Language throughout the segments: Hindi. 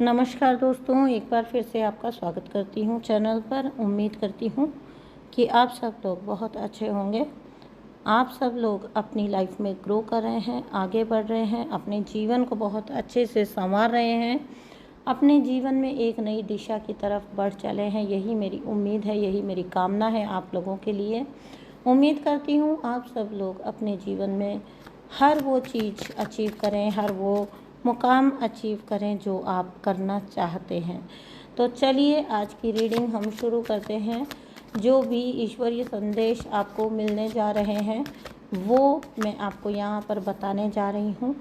नमस्कार दोस्तों, एक बार फिर से आपका स्वागत करती हूँ चैनल पर। उम्मीद करती हूँ कि आप सब लोग बहुत अच्छे होंगे। आप सब लोग अपनी लाइफ में ग्रो कर रहे हैं, आगे बढ़ रहे हैं, अपने जीवन को बहुत अच्छे से संवार रहे हैं, अपने जीवन में एक नई दिशा की तरफ बढ़ चले हैं। यही मेरी उम्मीद है, यही मेरी कामना है आप लोगों के लिए। उम्मीद करती हूँ आप सब लोग अपने जीवन में हर वो चीज़ अचीव करें, हर वो मुकाम अचीव करें जो आप करना चाहते हैं। तो चलिए आज की रीडिंग हम शुरू करते हैं। जो भी ईश्वरीय संदेश आपको मिलने जा रहे हैं वो मैं आपको यहाँ पर बताने जा रही हूँ।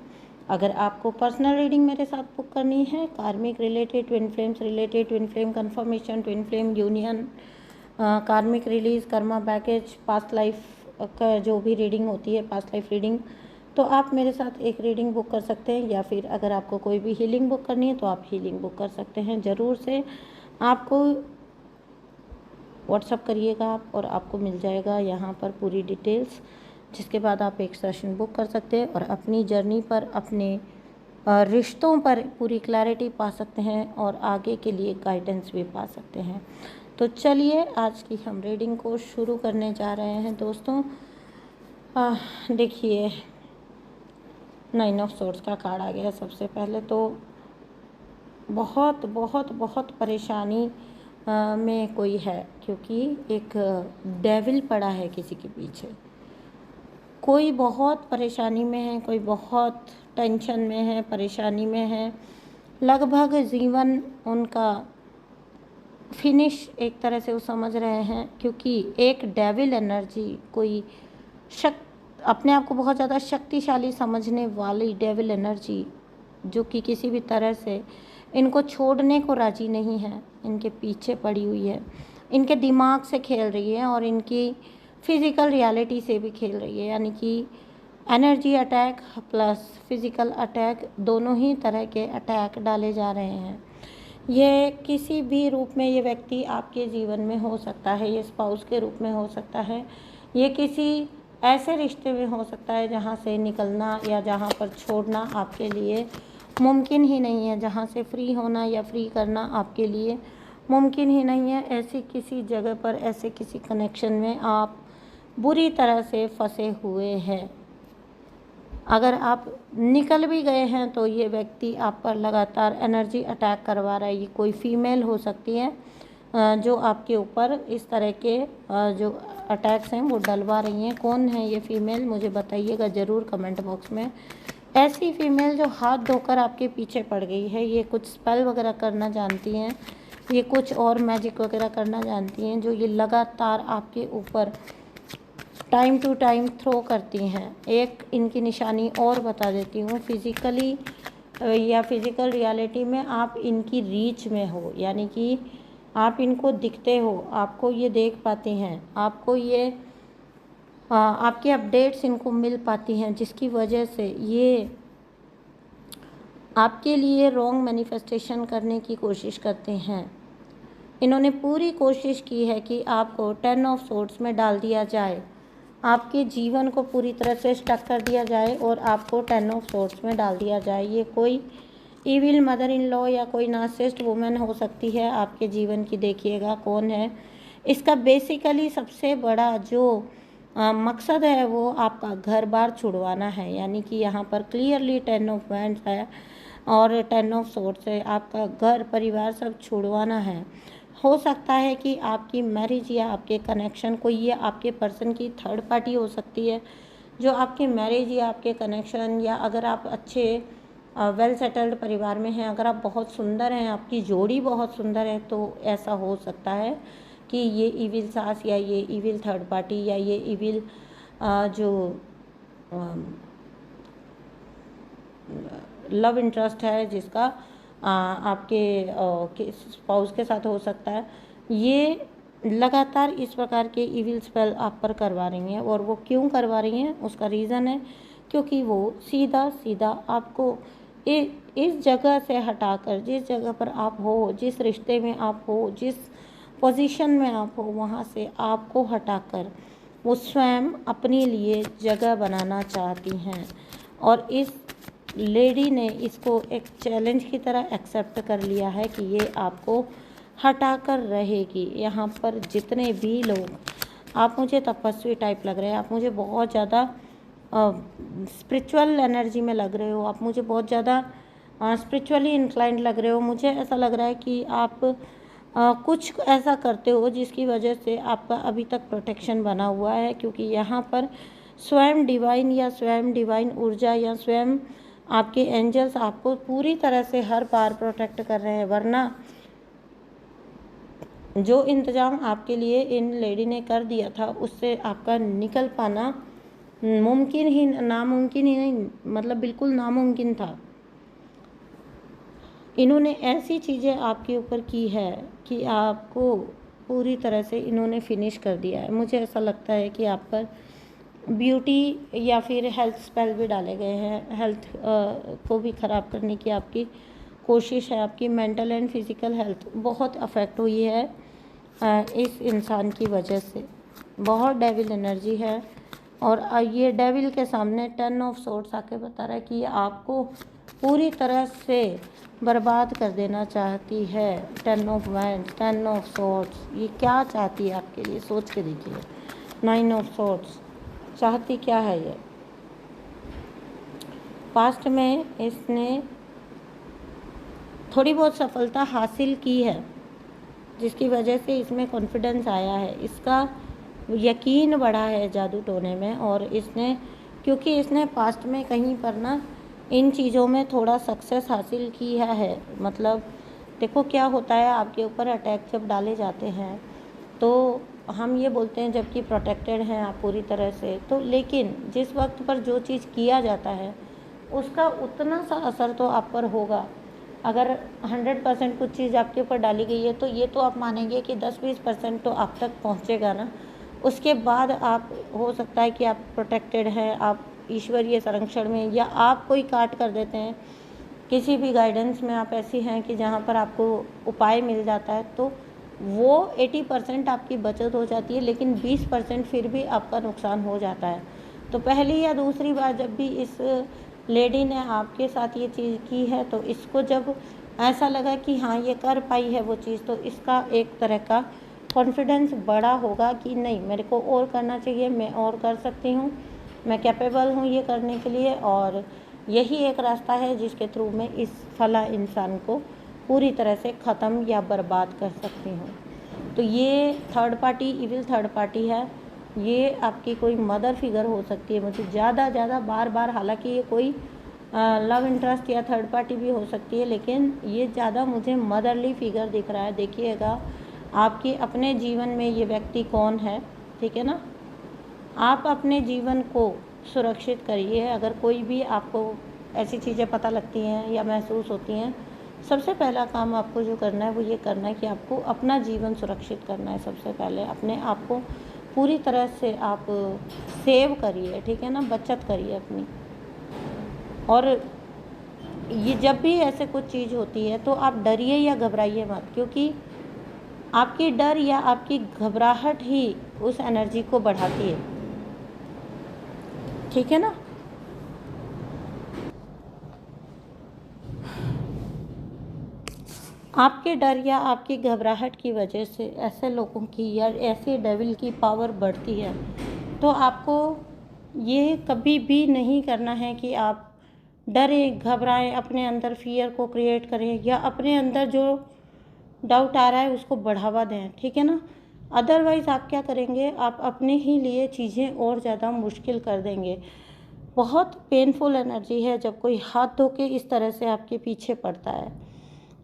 अगर आपको पर्सनल रीडिंग मेरे साथ बुक करनी है, karmic related, twin flames related, twin flame confirmation, twin flame union, karmic release, karma package, past life का जो भी रीडिंग होती है, पास्ट लाइफ रीडिंग, तो आप मेरे साथ एक रीडिंग बुक कर सकते हैं। या फिर अगर आपको कोई भी हीलिंग बुक करनी है तो आप हीलिंग बुक कर सकते हैं। ज़रूर से आपको व्हाट्सअप करिएगा आप और आपको मिल जाएगा यहाँ पर पूरी डिटेल्स, जिसके बाद आप एक सेशन बुक कर सकते हैं और अपनी जर्नी पर, अपने रिश्तों पर पूरी क्लैरिटी पा सकते हैं और आगे के लिए गाइडेंस भी पा सकते हैं। तो चलिए आज की हम रीडिंग को शुरू करने जा रहे हैं दोस्तों। देखिए, 9 ऑफ सोर्ड्स का कार्ड आ गया। सबसे पहले तो बहुत बहुत बहुत परेशानी में कोई है, क्योंकि एक डेविल पड़ा है किसी के पीछे। कोई बहुत परेशानी में है, कोई बहुत टेंशन में है, परेशानी में है। लगभग जीवन उनका फिनिश एक तरह से वो समझ रहे हैं, क्योंकि एक डेविल एनर्जी, कोई अपने आप को बहुत ज़्यादा शक्तिशाली समझने वाली डेविल एनर्जी, जो कि किसी भी तरह से इनको छोड़ने को राजी नहीं है, इनके पीछे पड़ी हुई है, इनके दिमाग से खेल रही है और इनकी फिज़िकल रियलिटी से भी खेल रही है। यानी कि energy attack plus physical attack, दोनों ही तरह के अटैक डाले जा रहे हैं। ये किसी भी रूप में ये व्यक्ति आपके जीवन में हो सकता है। ये स्पाउस के रूप में हो सकता है, ये किसी ऐसे रिश्ते में हो सकता है जहाँ से निकलना या जहाँ पर छोड़ना आपके लिए मुमकिन ही नहीं है, जहाँ से फ्री होना या फ्री करना आपके लिए मुमकिन ही नहीं है। ऐसी किसी जगह पर, ऐसे किसी कनेक्शन में आप बुरी तरह से फंसे हुए हैं। अगर आप निकल भी गए हैं तो ये व्यक्ति आप पर लगातार एनर्जी अटैक करवा रहा है। ये कोई फीमेल हो सकती है जो आपके ऊपर इस तरह के जो अटैक्स हैं वो डलवा रही हैं। कौन है ये फीमेल, मुझे बताइएगा ज़रूर कमेंट बॉक्स में। ऐसी फीमेल जो हाथ धोकर आपके पीछे पड़ गई है, ये कुछ स्पेल वगैरह करना जानती हैं, ये कुछ और मैजिक वगैरह करना जानती हैं, जो ये लगातार आपके ऊपर टाइम टू टाइम थ्रो करती हैं। एक इनकी निशानी और बता देती हूँ, फिज़िकली या फिज़िकल रियलिटी में आप इनकी रीच में हो, यानी कि आप इनको दिखते हो, आपको ये देख पाती हैं, आपको ये आपकी अपडेट्स इनको मिल पाती हैं, जिसकी वजह से ये आपके लिए रॉन्ग मैनिफेस्टेशन करने की कोशिश करते हैं। इन्होंने पूरी कोशिश की है कि आपको 10 ऑफ सोर्ड्स में डाल दिया जाए, आपके जीवन को पूरी तरह से स्टक कर दिया जाए और आपको 10 ऑफ सोर्ड्स में डाल दिया जाए। ये कोई ईविल मदर इन लॉ या कोई नार्सिसिस्ट वुमेन हो सकती है आपके जीवन की। देखिएगा कौन है। इसका बेसिकली सबसे बड़ा जो मकसद है वो आपका घर बार छुड़वाना है। यानी कि यहाँ पर क्लियरली 10 ऑफ वैंड्स है और 10 ऑफ सोर्ड्स है। आपका घर परिवार सब छुड़वाना है। हो सकता है कि आपकी मैरिज या आपके कनेक्शन, कोई ये आपके पर्सन की थर्ड पार्टी हो सकती है जो आपके मैरिज या आपके कनेक्शन, या अगर आप अच्छे वेल सेटल्ड परिवार में हैं, अगर आप बहुत सुंदर हैं, आपकी जोड़ी बहुत सुंदर है, तो ऐसा हो सकता है कि ये ईविल सास या ये ईविल थर्ड पार्टी या ये ईविल जो लव इंटरेस्ट है जिसका आपके स्पाउस के साथ हो सकता है, ये लगातार इस प्रकार के ईविल स्पेल आप पर करवा रही हैं। और वो क्यों करवा रही हैं उसका रीज़न है क्योंकि वो सीधा सीधा आपको इस जगह से हटाकर, जिस जगह पर आप हो, जिस रिश्ते में आप हो, जिस पोजीशन में आप हो, वहाँ से आपको हटाकर वो स्वयं अपने लिए जगह बनाना चाहती हैं। और इस लेडी ने इसको एक चैलेंज की तरह एक्सेप्ट कर लिया है कि ये आपको हटा कर रहेगी। यहाँ पर जितने भी लोग, आप मुझे तपस्वी टाइप लग रहे हैं, आप मुझे बहुत ज़्यादा स्पिरिचुअल एनर्जी में लग रहे हो, आप मुझे बहुत ज़्यादा स्पिरिचुअली इंक्लाइंड लग रहे हो। मुझे ऐसा लग रहा है कि आप कुछ ऐसा करते हो जिसकी वजह से आपका अभी तक प्रोटेक्शन बना हुआ है, क्योंकि यहाँ पर स्वयं डिवाइन या स्वयं डिवाइन ऊर्जा या स्वयं आपके एंजल्स आपको पूरी तरह से हर बार प्रोटेक्ट कर रहे हैं। वरना जो इंतज़ाम आपके लिए इन लेडी ने कर दिया था उससे आपका निकल पाना नामुमकिन ही नहीं, मतलब बिल्कुल नामुमकिन था। इन्होंने ऐसी चीज़ें आपके ऊपर की है कि आपको पूरी तरह से इन्होंने फिनिश कर दिया है। मुझे ऐसा लगता है कि आप पर ब्यूटी या फिर हेल्थ स्पेल भी डाले गए हैं। हेल्थ को भी ख़राब करने की आपकी कोशिश है। आपकी मेंटल एंड फिज़िकल हेल्थ बहुत अफेक्ट हुई है इस इंसान की वजह से। बहुत डेविल एनर्जी है और ये डेविल के सामने 10 ऑफ सोर्ड्स आके बता रहा है कि ये आपको पूरी तरह से बर्बाद कर देना चाहती है। 10 ऑफ वैंड्स, 10 ऑफ सोर्ड्स, ये क्या चाहती है आपके लिए, सोच के देखिए। 9 ऑफ सोर्ड्स, चाहती क्या है ये? पास्ट में इसने थोड़ी बहुत सफलता हासिल की है जिसकी वजह से इसमें कॉन्फिडेंस आया है, इसका यकीन बढ़ा है जादू टोने में। और इसने, क्योंकि इसने पास्ट में कहीं पर ना इन चीज़ों में थोड़ा सक्सेस हासिल किया है। मतलब देखो क्या होता है, आपके ऊपर अटैक जब डाले जाते हैं तो हम ये बोलते हैं जबकि प्रोटेक्टेड हैं आप पूरी तरह से, तो लेकिन जिस वक्त पर जो चीज़ किया जाता है उसका उतना सा असर तो आप पर होगा। अगर 100% कुछ चीज़ आपके ऊपर डाली गई है तो ये तो आप मानेंगे कि 10-20% तो आप तक पहुँचेगा ना। उसके बाद आप, हो सकता है कि आप प्रोटेक्टेड हैं, आप ईश्वरीय संरक्षण में, या आप कोई काट कर देते हैं, किसी भी गाइडेंस में आप ऐसी हैं कि जहाँ पर आपको उपाय मिल जाता है, तो वो 80% आपकी बचत हो जाती है, लेकिन 20% फिर भी आपका नुकसान हो जाता है। तो पहली या दूसरी बार जब भी इस लेडी ने आपके साथ ये चीज़ की है तो इसको जब ऐसा लगा कि हाँ ये कर पाई है वो चीज़, तो इसका एक तरह का कॉन्फिडेंस बड़ा होगा कि नहीं, मेरे को और करना चाहिए, मैं और कर सकती हूँ, मैं कैपेबल हूँ ये करने के लिए। और यही एक रास्ता है जिसके थ्रू मैं इस फला इंसान को पूरी तरह से ख़त्म या बर्बाद कर सकती हूँ। तो ये third party, evil third party है। ये आपकी कोई मदर फिगर हो सकती है, मुझे ज़्यादा बार, हालांकि ये कोई लव इंटरेस्ट या थर्ड पार्टी भी हो सकती है, लेकिन ये ज़्यादा मुझे मदरली फिगर दिख रहा है। देखिएगा आपके अपने जीवन में ये व्यक्ति कौन है, ठीक है ना। आप अपने जीवन को सुरक्षित करिए। अगर कोई भी आपको ऐसी चीज़ें पता लगती हैं या महसूस होती हैं, सबसे पहला काम आपको जो करना है वो ये करना है कि आपको अपना जीवन सुरक्षित करना है। सबसे पहले अपने आप को पूरी तरह से आप सेव करिए, ठीक है ना, बचत करिए अपनी। और ये जब भी ऐसे कुछ चीज़ होती है तो आप डरिए या घबराइए मत, क्योंकि आपकी डर या आपकी घबराहट ही उस एनर्जी को बढ़ाती है, ठीक है ना। आपके डर या आपकी घबराहट की वजह से ऐसे लोगों की या ऐसे डेविल की पावर बढ़ती है। तो आपको ये कभी भी नहीं करना है कि आप डरें, घबराएं, अपने अंदर फियर को क्रिएट करें या अपने अंदर जो डाउट आ रहा है उसको बढ़ावा दें, ठीक है ना। अदरवाइज़ आप क्या करेंगे, आप अपने ही लिए चीज़ें और ज़्यादा मुश्किल कर देंगे। बहुत पेनफुल एनर्जी है जब कोई हाथ धो के इस तरह से आपके पीछे पड़ता है।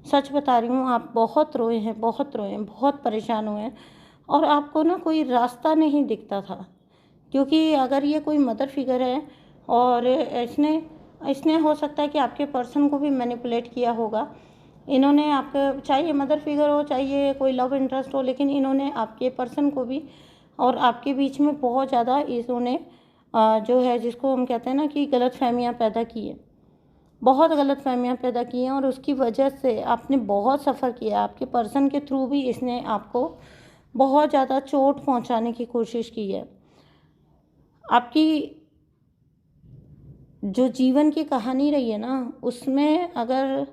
सच बता रही हूँ, आप बहुत रोए हैं, बहुत परेशान हुए हैं और आपको ना कोई रास्ता नहीं दिखता था। क्योंकि अगर ये कोई मदर फिगर है और इसने हो सकता है कि आपके पर्सन को भी मैनिपुलेट किया होगा। इन्होंने आपके, चाहे ये मदर फिगर हो चाहे ये कोई लव इंटरेस्ट हो, लेकिन इन्होंने आपके पर्सन को भी और आपके बीच में बहुत ज़्यादा इन्होंने जो है जिसको हम कहते हैं ना कि गलतफहमियां पैदा की है, बहुत गलतफहमियां पैदा की हैं और उसकी वजह से आपने बहुत सफ़र किया। आपके पर्सन के थ्रू भी इसने आपको बहुत ज़्यादा चोट पहुंचाने की कोशिश की है। आपकी जो जीवन की कहानी रही है ना, उसमें अगर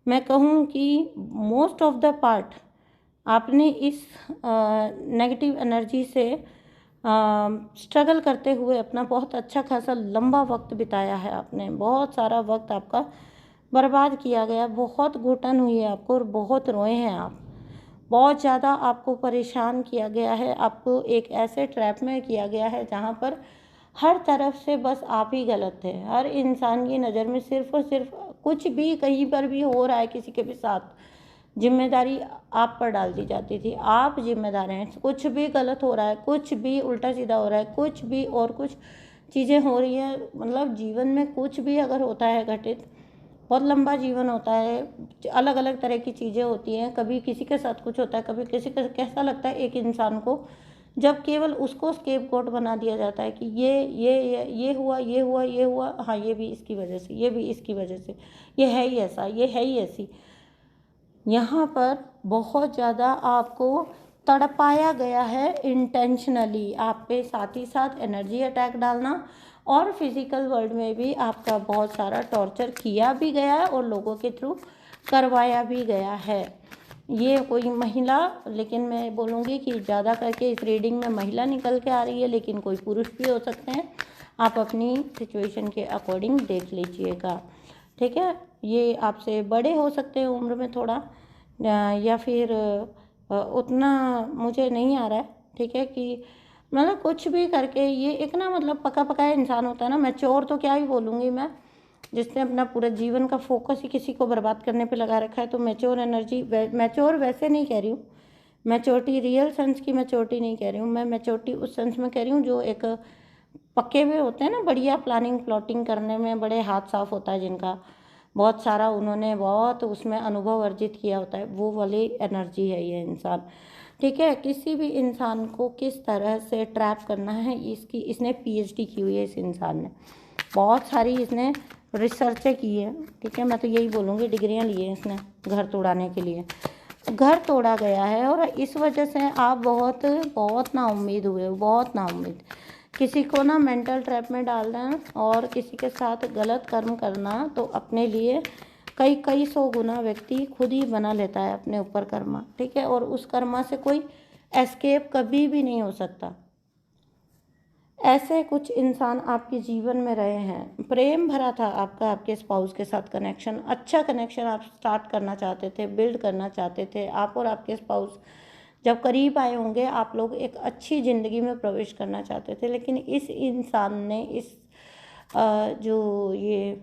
मैं कहूँ कि मोस्ट ऑफ द पार्ट आपने इस नेगेटिव एनर्जी से स्ट्रगल करते हुए अपना बहुत अच्छा खासा लंबा वक्त बिताया है। आपने बहुत सारा वक्त आपका बर्बाद किया गया, बहुत घुटन हुई है आपको और बहुत रोए हैं आप, बहुत ज़्यादा आपको परेशान किया गया है, आपको एक ऐसे ट्रैप में किया गया है जहाँ पर हर तरफ से बस आप ही गलत थे। हर इंसान की नज़र में सिर्फ और सिर्फ कुछ भी कहीं पर भी हो रहा है किसी के भी साथ, जिम्मेदारी आप पर डाल दी जाती थी, आप जिम्मेदार हैं। कुछ भी गलत हो रहा है, कुछ भी उल्टा सीधा हो रहा है, कुछ भी और कुछ चीज़ें हो रही हैं, मतलब जीवन में कुछ भी अगर होता है घटित, बहुत लंबा जीवन होता है, अलग अलग तरह की चीज़ें होती हैं, कभी किसी के साथ कुछ होता है, कभी किसी का कैसा लगता है एक इंसान को, जब केवल उसको स्केपगोट बना दिया जाता है कि ये हुआ, ये हुआ, ये हुआ, हाँ ये भी इसकी वजह से, ये भी इसकी वजह से, ये है ही ऐसा, ये है ही ऐसी। यहाँ पर बहुत ज़्यादा आपको तड़पाया गया है इंटेंशनली, आप पे साथ ही साथ एनर्जी अटैक डालना और फिज़िकल वर्ल्ड में भी आपका बहुत सारा टॉर्चर किया भी गया है और लोगों के थ्रू करवाया भी गया है। ये कोई महिला, लेकिन मैं बोलूँगी कि ज़्यादा करके इस रीडिंग में महिला निकल के आ रही है, लेकिन कोई पुरुष भी हो सकते हैं। आप अपनी सिचुएशन के अकॉर्डिंग देख लीजिएगा, ठीक है। ये आपसे बड़े हो सकते हैं उम्र में थोड़ा, या फिर उतना मुझे नहीं आ रहा है, ठीक है, कि मतलब कुछ भी करके ये एक ना मतलब पका पकाया इंसान होता है ना, मैच्योर तो क्या ही बोलूँगी मैं, जिसने अपना पूरा जीवन का फोकस ही किसी को बर्बाद करने पे लगा रखा है। तो मैच्योर एनर्जी, मैच्योर वैसे नहीं कह रही हूँ, मैच्योरिटी रियल सेंस की मैच्योरिटी नहीं कह रही हूँ मैं, मैच्योरिटी उस सेंस में कह रही हूँ जो एक पक्के हुए होते हैं ना, बढ़िया प्लानिंग प्लॉटिंग करने में बड़े हाथ साफ होता है जिनका, बहुत सारा उन्होंने बहुत उसमें अनुभव अर्जित किया होता है, वो वाली एनर्जी है ये इंसान, ठीक है। किसी भी इंसान को किस तरह से ट्रैप करना है, इसकी इसने पीएचडी की हुई है इस इंसान ने, बहुत सारी इसने रिसर्चें की है, ठीक है। मैं तो यही बोलूँगी डिग्रियाँ ली है इसने घर तोड़ाने के लिए, घर तोड़ा गया है और इस वजह से आप बहुत बहुत नाउम्मीद हुए हो, बहुत नाउम्मीद। किसी को ना मेंटल ट्रैप में डालना और किसी के साथ गलत कर्म करना, तो अपने लिए कई कई सौ गुना व्यक्ति खुद ही बना लेता है अपने ऊपर कर्मा, ठीक है। और उस कर्मा से कोई एस्केप कभी भी नहीं हो सकता। ऐसे कुछ इंसान आपके जीवन में रहे हैं, प्रेम भरा था आपका आपके स्पाउस के साथ कनेक्शन, अच्छा कनेक्शन आप स्टार्ट करना चाहते थे, बिल्ड करना चाहते थे, आप और आपके स्पाउस जब करीब आए होंगे, आप लोग एक अच्छी ज़िंदगी में प्रवेश करना चाहते थे। लेकिन इस इंसान ने इस जो ये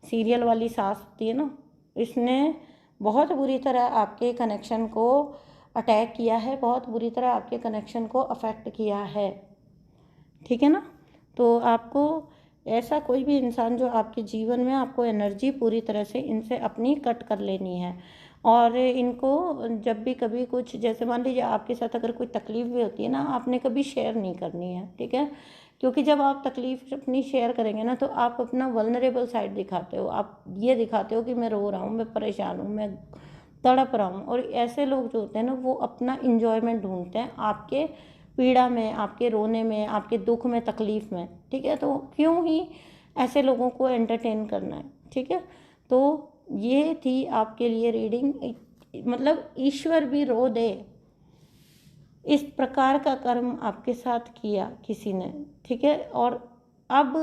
सीरियल वाली सास होती है ना, इसने बहुत बुरी तरह आपके कनेक्शन को अटैक किया है, बहुत बुरी तरह आपके कनेक्शन को अफेक्ट किया है, ठीक है ना। तो आपको ऐसा कोई भी इंसान जो आपके जीवन में, आपको एनर्जी पूरी तरह से इनसे अपनी कट कर लेनी है। और इनको जब भी कभी कुछ, जैसे मान लीजिए आपके साथ अगर कोई तकलीफ़ भी होती है ना, आपने कभी शेयर नहीं करनी है, ठीक है। क्योंकि जब आप तकलीफ़ अपनी शेयर करेंगे ना, तो आप अपना वल्नरेबल साइड दिखाते हो, आप ये दिखाते हो कि मैं रो रहा हूँ, मैं परेशान हूँ, मैं तड़प रहा हूँ। और ऐसे लोग जो होते हैं ना, वो अपना इंजॉयमेंट ढूंढते हैं आपके पीड़ा में, आपके रोने में, आपके दुख में, तकलीफ़ में, ठीक है। तो क्यों ही ऐसे लोगों को एंटरटेन करना है, ठीक है। तो ये थी आपके लिए रीडिंग, मतलब ईश्वर भी रो दे, इस प्रकार का कर्म आपके साथ किया किसी ने, ठीक है। और अब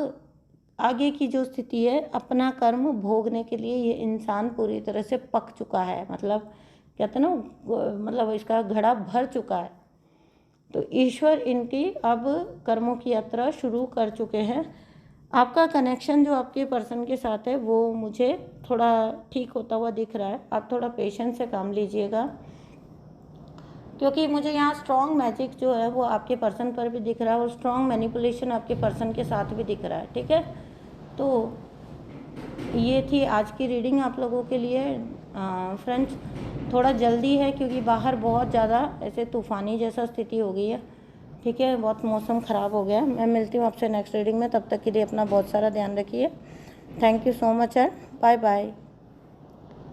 आगे की जो स्थिति है, अपना कर्म भोगने के लिए ये इंसान पूरी तरह से पक चुका है, मतलब कहते हैं ना, मतलब इसका घड़ा भर चुका है। तो ईश्वर इनकी अब कर्मों की यात्रा शुरू कर चुके हैं। आपका कनेक्शन जो आपके पर्सन के साथ है, वो मुझे थोड़ा ठीक होता हुआ दिख रहा है। आप थोड़ा पेशेंस से काम लीजिएगा, क्योंकि मुझे यहाँ स्ट्रॉन्ग मैजिक जो है वो आपके पर्सन पर भी दिख रहा है और स्ट्रॉन्ग मैनिपुलेशन आपके पर्सन के साथ भी दिख रहा है, ठीक है। तो ये थी आज की रीडिंग आप लोगों के लिए। फ्रेंड्स, थोड़ा जल्दी है क्योंकि बाहर बहुत ज़्यादा ऐसे तूफ़ानी जैसा स्थिति हो गई है, ठीक है, बहुत मौसम ख़राब हो गया है। मैं मिलती हूँ आपसे नेक्स्ट रीडिंग में, तब तक के लिए अपना बहुत सारा ध्यान रखिए। Thank you so much and bye bye.